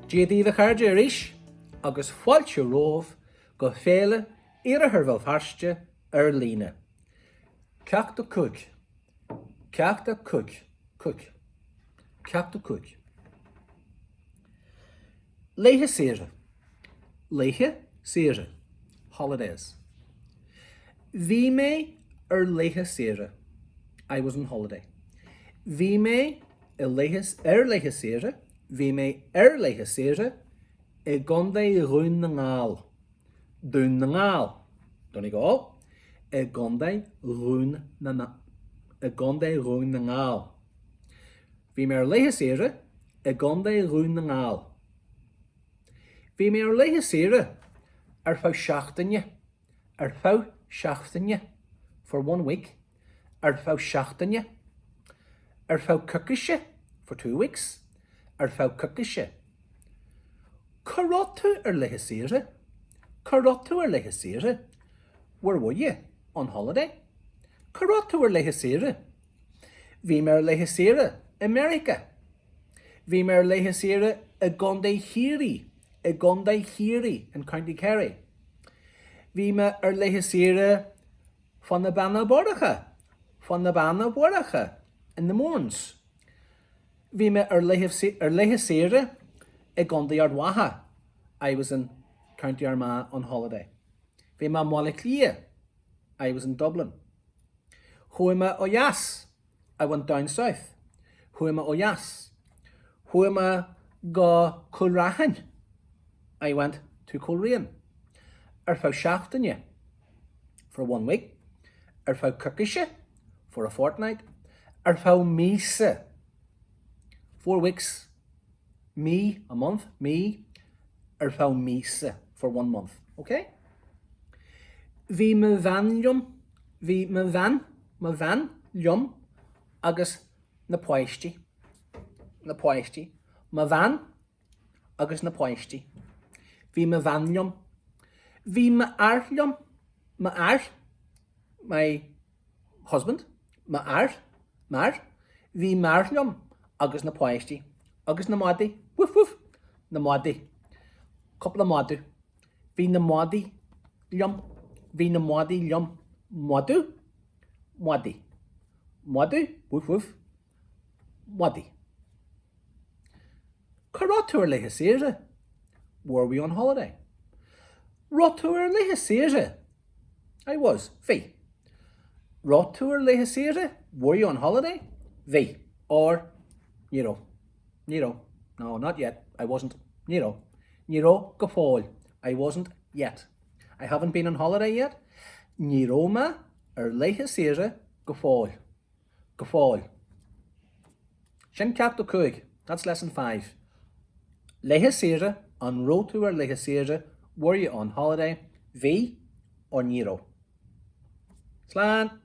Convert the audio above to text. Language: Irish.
Díadí a cairde arís, agus fáilte rómh go féile Iarrthóir Bhil líne. Ceachta cúig. Ceachta cúig. Cúig. Ceachta cúig. Léithe saoire. Léithe saoire. Holidays. Bhí mé léithe saoire. I was on holiday. Bhí mé léithe saoire. Bhí mé léithe saoire I gcondaí rún na ngáil. Dún na ngáil. Donig go. I gcondaí rún na ngáil. Bhí mé léithe saoire I gcondaí rún na ngáil. Bhí mé léithe saoire fá seachtaine. Fá seachtaine. For 1 week. Fá seachtaine. Fá cucaise. For 2 weeks. Fá cucaise. Carrot tú léithe saoire? Carrot tú léithe saoire? Where were you? On holiday? Carrot tú léithe saoire? Bhí mé léithe saoire America. Bhí mé léithe saoire I gcondaí Hírí. I gcondaí Hírí in County Kerry. Bhí mé léithe saoire fan na banna bordacha. Fan na banna bordacha in the Mourns. Bhí mé léithe saoire I gcondaí Ardwaha. I was in County Armagh on holiday. Bhí mé mála clia. I was in Dublin. Chuaime ó Yas. I went down south. Chuaime ó Yas. Chuaime go Culrahan. I went to Coleraine. Fá seachtaine. For 1 week. Fá cucaise. For a fortnight. Fá míosa. 4 weeks. Me, a month. Me. Fá míosa. For 1 month. Okay? Bhí me van liom agus na poisty. Na poisty. Me van agus na poisty. Bhí me van liom. Bhí me ar liom. Me ar. My husband. Me ar. Mar. Bhí mar liom agus na poisty. Agus na madi. Woof woof. Na madi. Cúpla madu. Bhí na madi liom. Bhí na madi liom. Madu. Madi. Madu. Woof woof. Madi. Carrot tú léithe saoire? Were we on holiday? Rot tú léithe saoire? I was. Bhí. Rot tú léithe saoire? Were you on holiday? Bhí. Or Nero. No, not yet. I wasn't. Nero go fáil. I wasn't yet. I haven't been on holiday yet. Níroma léithe saoire go fáil. Go fáil. Sin ceachta cúig. That's lesson 5. Léithe saoire an ró tú léithe saoire. Were you on holiday? Bhí or Nero? Slán.